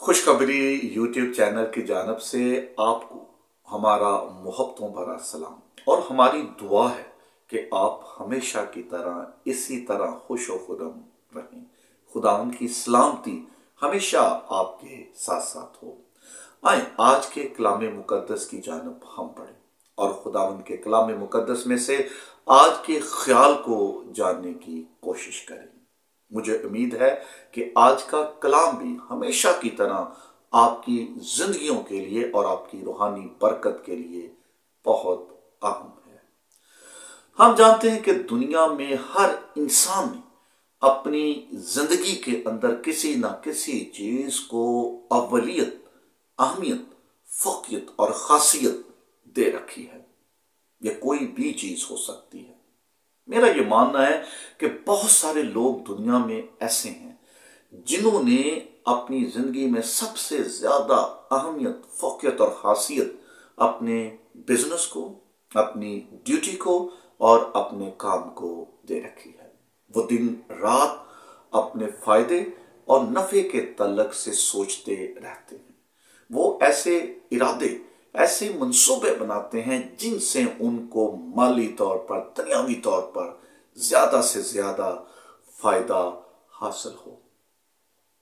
خوشخبری YouTube channel کی جانب سے آپ کو ہمارا محبتوں بھرا سلام اور ہماری دعا ہے کہ آپ ہمیشہ کی طرح اسی طرح خوش و خرم رہیں۔ خداوند کی سلامتی ہمیشہ آپ کے ساتھ ساتھ ہو۔ آئیں آج کے کلام مقدس کی جانب ہم پڑھیں اور خداوند کے کلام مقدس میں سے آج کے خیال کو جاننے کی کوشش کریں۔ مجھے امید ہے کہ آج کا کلام بھی ہمیشہ کی طرح آپ کی زندگیوں کے لیے اور آپ کی روحانی برکت کے لیے بہت اہم ہے۔ ہم جانتے ہیں کہ دنیا میں ہر انسان نے اپنی زندگی کے اندر کسی نہ کسی چیز کو اولیت، اہمیت، فوقیت اور خاصیت دے رکھی ہے۔ یہ کوئی بھی چیز ہو سکتی ہے۔ میرا یہ ماننا ہے کہ بہت سارے لوگ دنیا میں ایسے ہیں جنہوں نے اپنی زندگی میں سب سے زیادہ اہمیت، فوقیت اور خاصیت اپنے بزنس کو، اپنی ڈیوٹی کو اور اپنے کام کو دے رکھی ہے۔ وہ دن رات اپنے فائدے اور نفع کے تعلق سے سوچتے رہتے ہیں۔ وہ ایسے ارادے، ایسے منصوبے بناتے ہیں جن سے ان کو مالی طور پر، دنیاوی طور پر زیادہ سے زیادہ فائدہ حاصل ہو۔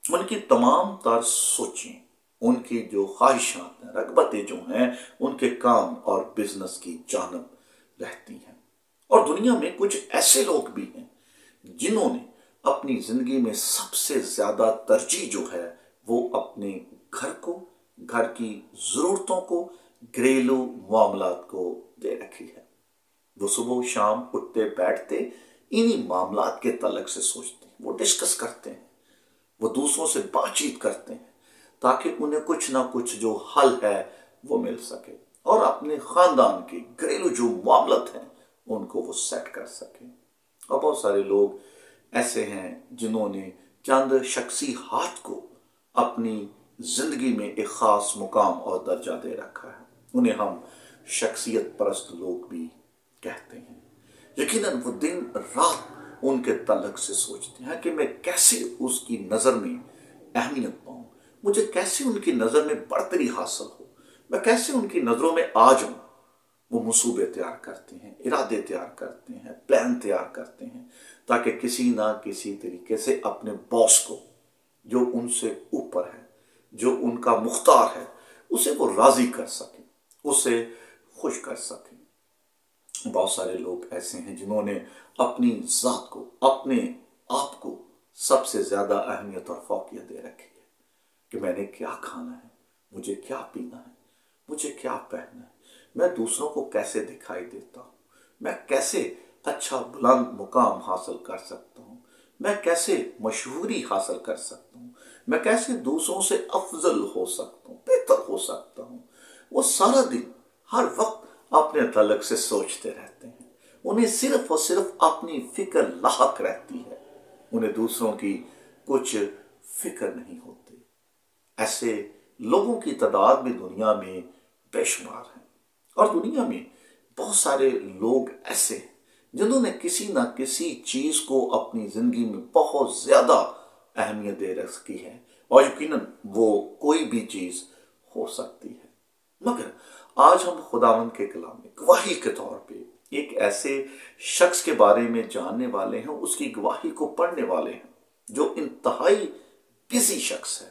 ان کی تمام تر سوچیں، ان کی جو خواہشات ہیں، رغبتیں جو ہیں، ان کے کام اور بزنس کی جانب رہتی ہیں۔ اور دنیا میں کچھ ایسے لوگ بھی ہیں جنہوں نے اپنی زندگی میں سب سے زیادہ ترجیح جو ہے وہ اپنے گھر کو، گھر کی ضرورتوں کو، گھریلو معاملات کو دے رکھی ہے۔ وہ صبح و شام اٹھتے بیٹھتے انہی معاملات کے تعلق سے سوچتے ہیں، وہ ڈسکس کرتے ہیں، وہ دوسروں سے بات چیت کرتے ہیں تاکہ انہیں کچھ نہ کچھ جو حل ہے وہ مل سکے اور اپنے خاندان کے گھریلو جو معاملات ہیں ان کو وہ سیٹ کر سکیں۔ اور بہت سارے لوگ ایسے ہیں جنہوں نے چند شخصیات کو اپنی زندگی میں ایک خاص مقام اور درجہ دے رکھا ہے۔ انہیں ہم شخصیت پرست لوگ بھی کہتے ہیں۔ یقیناً وہ دن رات ان کے تعلق سے سوچتے ہیں کہ میں کیسے اس کی نظر میں اہمیت پاؤں، مجھے کیسے ان کی نظر میں برتری حاصل ہو، میں کیسے ان کی نظروں میں آ جاؤں۔ وہ منصوبے تیار کرتے ہیں، ارادے تیار کرتے ہیں، پلان تیار کرتے ہیں تاکہ کسی نہ کسی طریقے سے اپنے باس کو، جو ان سے اوپر ہے، جو ان کا مختار ہے، اسے وہ راضی کر سکیں، اسے خوش کر سکیں۔ بہت سارے لوگ ایسے ہیں جنہوں نے اپنی ذات کو، اپنے آپ کو سب سے زیادہ اہمیت اور فوقیت دے رکھی ہے کہ میں نے کیا کھانا ہے، مجھے کیا پینا ہے، مجھے کیا پہننا ہے، میں دوسروں کو کیسے دکھائی دیتا ہوں، میں کیسے اچھا بلند مقام حاصل کر سکتا ہوں، میں کیسے مشہوری حاصل کر سکتا ہوں، میں کیسے دوسروں سے افضل ہو سکتا ہوں، بہتر ہو سکتا ہوں۔ وہ سارا دن ہر وقت اپنے تعلق سے سوچتے رہتے ہیں۔ انہیں صرف اور صرف اپنی فکر لاحق رہتی ہے، انہیں دوسروں کی کچھ فکر نہیں ہوتی۔ ایسے لوگوں کی تعداد بھی دنیا میں بے شمار ہیں، اور دنیا میں بہت سارے لوگ ایسے ہیں جنہوں نے کسی نہ کسی چیز کو اپنی زندگی میں بہت زیادہ اہمیت دے رکھی ہے، اور یقیناً وہ کوئی بھی چیز ہو سکتی ہے۔ مگر آج ہم خداوند کے کلام میں گواہی کے طور پہ ایک ایسے شخص کے بارے میں جاننے والے ہیں، اس کی گواہی کو پڑھنے والے ہیں جو انتہائی بزی شخص ہے،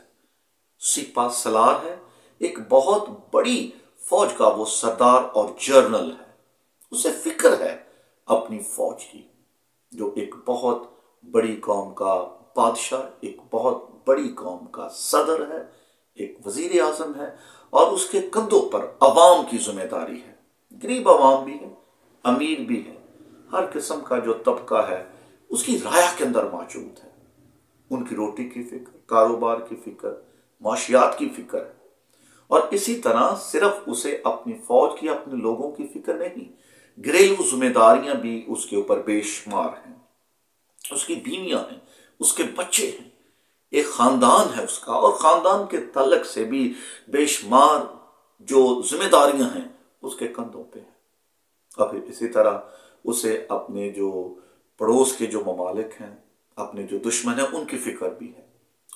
سپہ سالار ہے، ایک بہت بڑی فوج کا وہ سردار اور جنرل ہے۔ اسے فکر ہے اپنی فوج کی، جو ایک بہت بڑی قوم کا بادشاہ، ایک بہت بڑی قوم کا صدر ہے، ایک وزیر اعظم ہے، اور اس کے کندھوں پر عوام کی ذمہ داری ہے۔ غریب عوام بھی ہے، امیر بھی ہے، ہر قسم کا جو طبقہ ہے اس کی رعایا کے اندر موجود ہے۔ ان کی روٹی کی فکر، کاروبار کی فکر، معاشیات کی فکر ہے۔ اور اسی طرح صرف اسے اپنی فوج کی، اپنے لوگوں کی فکر نہیں، گھریلو ذمہ داریاں بھی اس کے اوپر بے شمار ہیں۔ اس کی بیویاں ہیں، اس کے بچے ہیں، ایک خاندان ہے اس کا، اور خاندان کے تعلق سے بھی بے شمار جو ذمہ داریاں ہیں اس کے کندھوں پہ ہیں۔ اور پھر اسی طرح اسے اپنے جو پڑوس کے جو ممالک ہیں، اپنے جو دشمن ہیں، ان کی فکر بھی ہے۔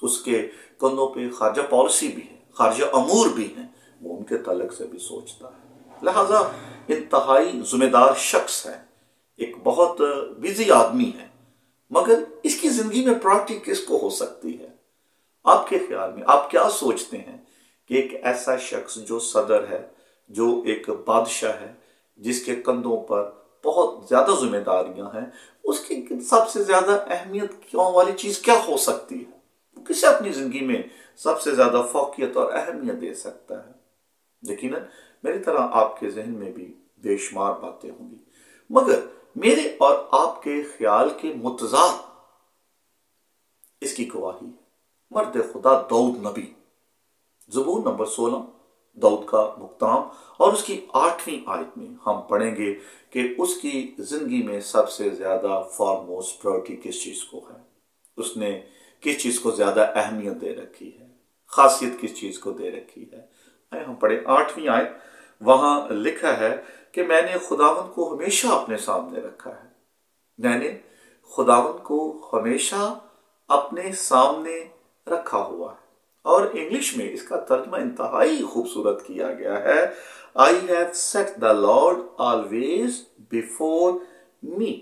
اس کے کندھوں پہ خارجہ پالیسی بھی ہے، خارجہ امور بھی ہیں، وہ ان کے تعلق سے بھی سوچتا ہے۔ لہٰذا انتہائی ذمہ دار شخص ہے، ایک بہت بزی آدمی ہے، مگر اس کی زندگی میں پرائرٹی کس کو ہو سکتی ہے؟ آپ کے خیال میں آپ کیا سوچتے ہیں کہ ایک ایسا شخص جو صدر ہے، جو ایک بادشاہ ہے، جس کے کندھوں پر بہت زیادہ ذمہ داریاں ہیں، اس کی سب سے زیادہ اہمیت کیوں والی چیز کیا ہو سکتی ہے؟ وہ کسے اپنی زندگی میں سب سے زیادہ فوقیت اور اہمیت دے سکتا ہے؟ یقیناً میری طرح آپ کے ذہن میں بھی بے شمار باتیں ہوں گی، مگر میرے اور آپ کے خیال کے متضاد اس کی گواہی مرد خدا داؤد نبی، زبور نمبر 16 داؤد کا مقام، اور اس کی 8ویں آیت میں ہم پڑھیں گے کہ اس کی زندگی میں سب سے زیادہ فارموسٹ پرائرٹی کس چیز کو ہے، اس نے کس چیز کو زیادہ اہمیت دے رکھی ہے، خاصیت کس چیز کو دے رکھی ہے۔ ہم پڑھیں 8ویں آیت، وہاں لکھا ہے کہ میں نے خداوند کو ہمیشہ اپنے سامنے رکھا ہے، میں نے خداوند کو ہمیشہ اپنے سامنے رکھا ہوا ہے۔ اور انگلش میں اس کا ترجمہ انتہائی خوبصورت کیا گیا ہے، I have set the Lord always before me۔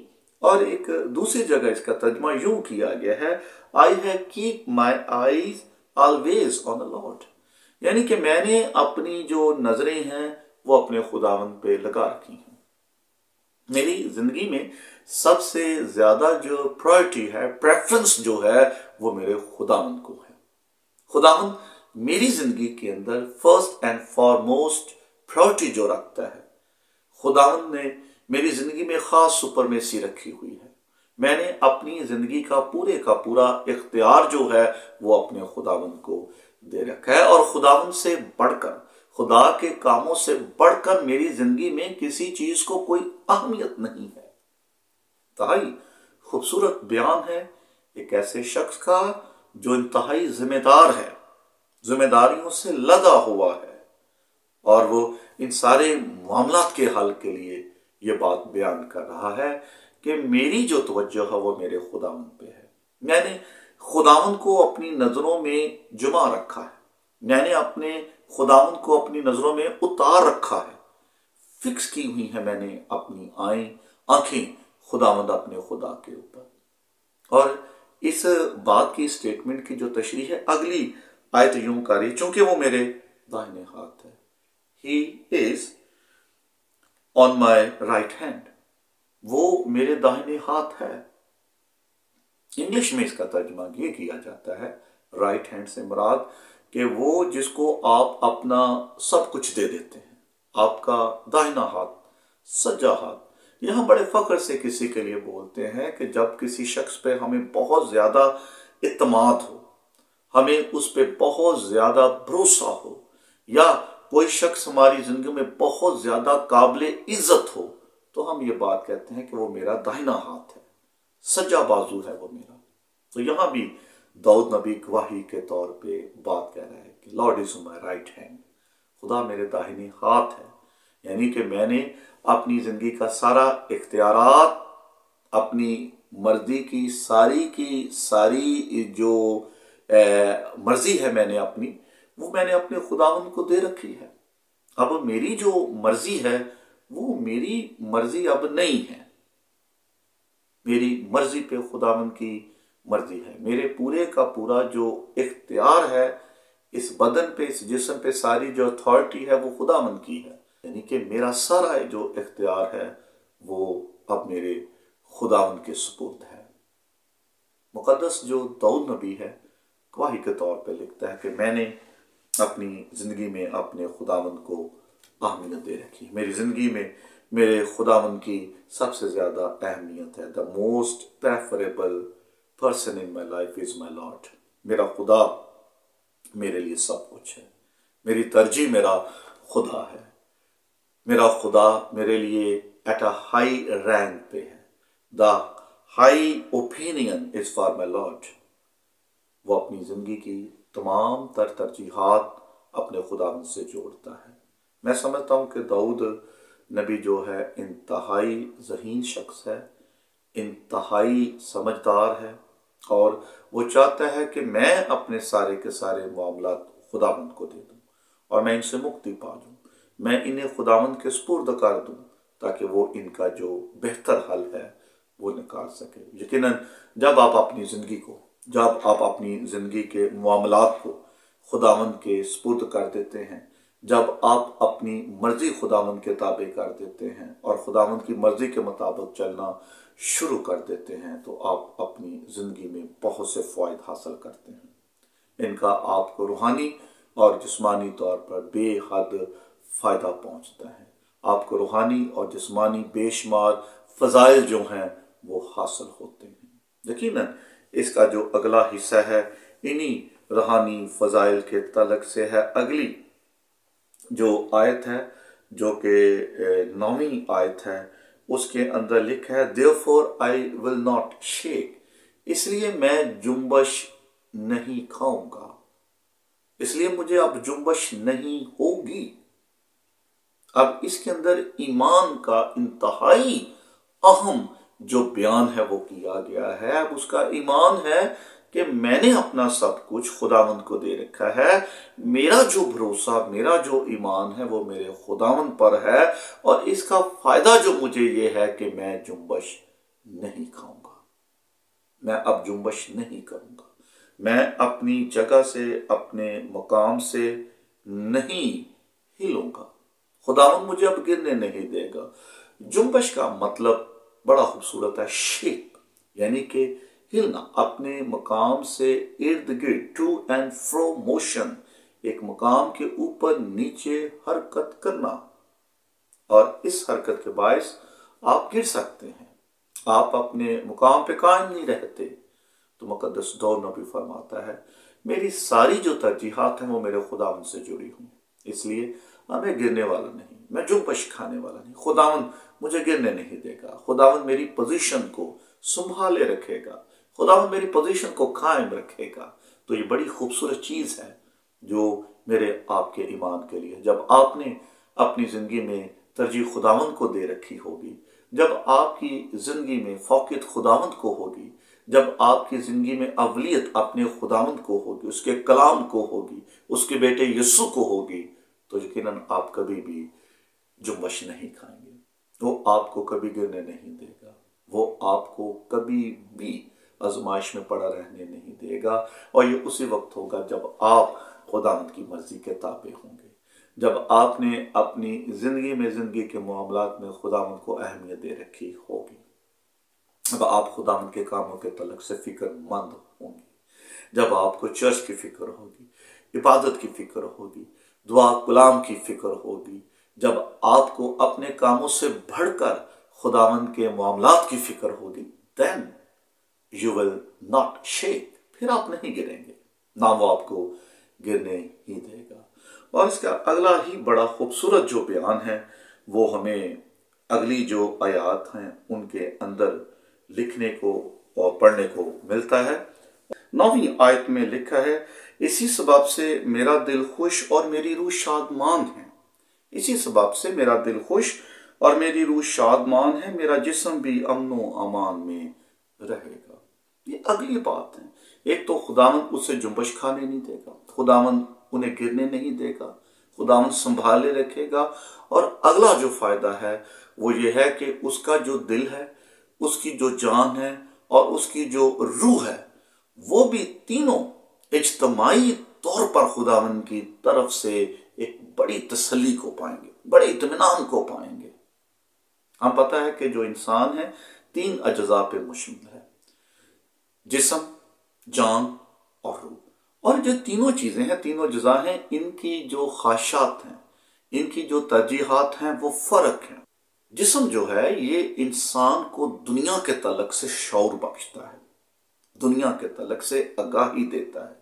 اور ایک دوسری جگہ اس کا ترجمہ یوں کیا گیا ہے، I have keep my eyes always on the Lord۔ یعنی کہ میں نے اپنی جو نظریں ہیں وہ اپنے خداوند پہ لگا رکھی ہیں۔ میری زندگی میں سب سے زیادہ جو پرائرٹی ہے، پریفرنس جو ہے، وہ میرے خداوند کو ہے۔ خداوند میری زندگی کے اندر فرسٹ اینڈ فارموسٹ پرائرٹی جو رکھتا ہے، خداوند نے میری زندگی میں خاص سپرمیسی رکھی ہوئی ہے۔ میں نے اپنی زندگی کا پورا اختیار جو ہے وہ اپنے خداوند کو دے رکھا ہے، اور خداوند سے بڑھ کر، خدا کے کاموں سے بڑھ کر میری زندگی میں کسی چیز کو کوئی اہمیت نہیں ہے۔ انتہائی خوبصورت بیان ہے ایک ایسے شخص کا جو انتہائی ذمہ دار ہے، ذمہ داریوں سے لدا ہوا ہے، اور وہ ان سارے معاملات کے حل کے لیے یہ بات بیان کر رہا ہے کہ میری جو توجہ ہے وہ میرے خداوند پہ ہے۔ میں نے خداوند کو اپنی نظروں میں جمع رکھا ہے، میں نے اپنے خداوند کو اپنی نظروں میں اتار رکھا ہے، فکس کی ہوئی ہے میں نے اپنی آنکھیں خداوند اپنے خدا کے اوپر۔ اور اس بات کی سٹیٹمنٹ کی جو تشریح ہے، اگلی آیت یوں کر رہی ہے، چونکہ وہ میرے داہنے ہاتھ ہے، He is on my right hand، وہ میرے داہنے ہاتھ ہے۔ انگلش میں اس کا ترجمہ یہ کیا جاتا ہے، رائٹ ہینڈ سے مراد کہ وہ جس کو آپ اپنا سب کچھ دے دیتے ہیں، آپ کا داہنا ہاتھ، سجا ہاتھ۔ یہاں بڑے فخر سے کسی کے لیے بولتے ہیں کہ جب کسی شخص پہ ہمیں بہت زیادہ اعتماد ہو، ہمیں اس پہ بہت زیادہ بھروسہ ہو، یا کوئی شخص ہماری زندگی میں بہت زیادہ قابل عزت ہو، تو ہم یہ بات کہتے ہیں کہ وہ میرا داہنا ہاتھ ہے، سجا بازو ہے وہ میرا۔ تو یہاں بھی داؤد نبی گواہی کے طور پہ بات کہہ رہا ہے کہ lord is my right hand, خدا میرے داہنے ہاتھ ہے، یعنی کہ میں نے اپنی زندگی کا سارا اختیارات، اپنی مرضی کی ساری جو مرضی ہے میں نے اپنی، وہ میں نے اپنے خداوند کو دے رکھی ہے۔ اب میری جو مرضی ہے وہ میری مرضی اب نہیں ہے، میری مرضی پہ خداوند کی مرضی ہے۔ میرے پورے کا پورا جو اختیار ہے اس بدن پہ، اس جسم پہ، ساری جو اتھارٹی ہے وہ خداوند کی ہے، یعنی کہ میرا سارا جو اختیار ہے وہ اب میرے خداوند کے سپرد ہے۔ مقدس جو داؤد نبی ہے گواہی کے طور پہ لکھتا ہے کہ میں نے اپنی زندگی میں اپنے خداوند کو اہمیت دے رکھی، میری زندگی میں میرے خداوند کی سب سے زیادہ اہمیت ہے۔ The most preferable person in my life is my Lord۔ میرا خدا میرے لیے سب کچھ ہے، میری ترجیح میرا خدا ہے، میرا خدا میرے لیے ایٹ اے ہائی رینک پہ ہے۔ The high opinion is for my Lord۔ وہ اپنی زندگی کی تمام تر ترجیحات اپنے خداوند سے جوڑتا ہے۔ میں سمجھتا ہوں کہ داؤد نبی جو ہے انتہائی ذہین شخص ہے، انتہائی سمجھدار ہے، اور وہ چاہتا ہے کہ میں اپنے سارے کے سارے معاملات خداوند کو دے دوں اور میں ان سے مکتی پا جوں، میں انہیں خداوند کے سپرد کر دوں تاکہ وہ ان کا جو بہتر حل ہے وہ نکال سکے۔ یقیناً جب آپ اپنی زندگی کے معاملات کو خداوند کے سپرد کر دیتے ہیں، جب آپ اپنی مرضی خداوند کے تابع کر دیتے ہیں اور خداوند کی مرضی کے مطابق چلنا شروع کر دیتے ہیں، تو آپ اپنی زندگی میں بہت سے فوائد حاصل کرتے ہیں۔ ان کا آپ کو روحانی اور جسمانی طور پر بے حد فائدہ پہنچتا ہے۔ آپ کو روحانی اور جسمانی بے شمار فضائل جو ہیں وہ حاصل ہوتے ہیں۔ یقیناً اس کا جو اگلا حصہ ہے انہی روحانی فضائل کے تعلق سے ہے۔ اگلی جو آیت ہے جو کہ 9ویں آیت ہے، اس کے اندر لکھا ہے therefore I will not shake، اس لیے میں جنبش نہیں کھاؤں گا، اس لیے مجھے اب جنبش نہیں ہوگی۔ اب اس کے اندر ایمان کا انتہائی اہم جو بیان ہے وہ کیا گیا ہے۔ اب اس کا ایمان ہے کہ میں نے اپنا سب کچھ خداوند کو دے رکھا ہے، میرا جو بھروسہ، میرا جو ایمان ہے وہ میرے خداوند پر ہے، اور اس کا فائدہ جو مجھے یہ ہے کہ میں جنبش نہیں کھاؤں گا، میں اب جنبش نہیں کروں گا، میں اپنی جگہ سے، اپنے مقام سے نہیں ہلوں گا، خداوند مجھے اب گرنے نہیں دے گا۔ جنبش کا مطلب بڑا خوبصورت ہے، شیپ، یعنی کہ ہلنا، اپنے مقام سے ارد گرد، ٹو اینڈ فرو موشن، ایک مقام کے اوپر نیچے حرکت کرنا، اور اس حرکت کے باعث آپ گر سکتے ہیں، آپ اپنے مقام پہ قائم نہیں رہتے۔ تو مقدس دور نبی فرماتا ہے میری ساری جو ترجیحات ہیں وہ میرے خداوند سے جڑی ہوں، اس لیے میں گرنے والا نہیں، میں جنبش کھانے والا نہیں، خداوند مجھے گرنے نہیں دے گا، خداوند میری پوزیشن کو سنبھالے رکھے گا، خداوند میری پوزیشن کو قائم رکھے گا۔ تو یہ بڑی خوبصورت چیز ہے جو میرے آپ کے ایمان کے لیے، جب آپ نے اپنی زندگی میں ترجیح خداوند کو دے رکھی ہوگی، جب آپ کی زندگی میں فوقیت خداوند کو ہوگی، جب آپ کی زندگی میں اولیت اپنے خداوند کو ہوگی، اس کے کلام کو ہوگی، اس کے بیٹے یسوع کو ہوگی، تو یقیناً آپ کبھی بھی جنبش نہیں کھائیں گے، وہ آپ کو کبھی گرنے نہیں دے گا، وہ آپ کو کبھی بھی آزمائش میں پڑا رہنے نہیں دے گا، اور یہ اسی وقت ہوگا جب آپ خداوند کی مرضی کے تابع ہوں گے، جب آپ نے اپنی زندگی کے معاملات میں خداوند کو اہمیت دے رکھی ہوگی، جب آپ خداوند کے کاموں کے تعلق سے فکر مند ہوں گے، جب آپ کو چرچ کی فکر ہوگی، عبادت کی فکر ہوگی، دعا کلام کی فکر ہوگی، جب آپ کو اپنے کاموں سے بڑھ کر خداوند کے معاملات کی فکر ہوگی، then you will not shake، پھر آپ نہیں گریں گے، نہ وہ آپ کو گرنے ہی دے گا۔ اور اس کا اگلا ہی بڑا خوبصورت جو بیان ہے وہ ہمیں اگلی جو آیات ہیں ان کے اندر لکھنے کو اور پڑھنے کو ملتا ہے۔ 9ویں آیت میں لکھا ہے اسی سبب سے میرا دل خوش اور میری روح شادمان ہے، اسی سبب سے میرا دل خوش اور میری روح شادمان ہے، میرا جسم بھی امن و امان میں رہے گا۔ یہ اگلی بات ہے، ایک تو خداوند اسے جنبش کھانے نہیں دے گا، خداوند انہیں گرنے نہیں دے گا، خداوند سنبھالے رکھے گا، اور اگلا جو فائدہ ہے وہ یہ ہے کہ اس کا جو دل ہے، اس کی جو جان ہے اور اس کی جو روح ہے، وہ بھی تینوں اجتماعی طور پر خداوند کی طرف سے ایک بڑی تسلی کو پائیں گے، بڑے اطمینان کو پائیں گے۔ ہم پتہ ہے کہ جو انسان ہے 3 اجزاء پہ مشتمل ہے، جسم، جان اور روح، اور جو تینوں چیزیں ہیں، تینوں اجزاء ہیں، ان کی جو خواہشات ہیں، ان کی جو ترجیحات ہیں وہ فرق ہیں۔ جسم جو ہے یہ انسان کو دنیا کے تعلق سے شعور بخشتا ہے، دنیا کے تعلق سے آگاہی دیتا ہے،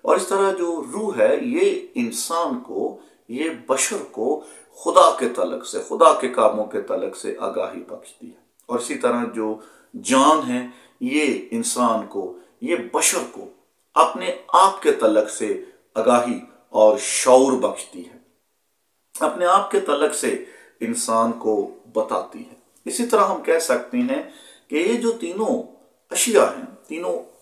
اور اس طرح جو روح ہے یہ انسان کو، یہ بشر کو خدا کے تعلق سے، خدا کے کاموں کے تعلق سے آگاہی بخشتی ہے، اور اسی طرح جو جان ہے یہ انسان کو، یہ بشر کو اپنے آپ کے تعلق سے آگاہی اور شعور بخشتی ہے، اپنے آپ کے تعلق سے انسان کو بتاتی ہے۔ اسی طرح ہم کہہ سکتے ہیں کہ یہ جو تینوں اشیاء ہیں، تینوں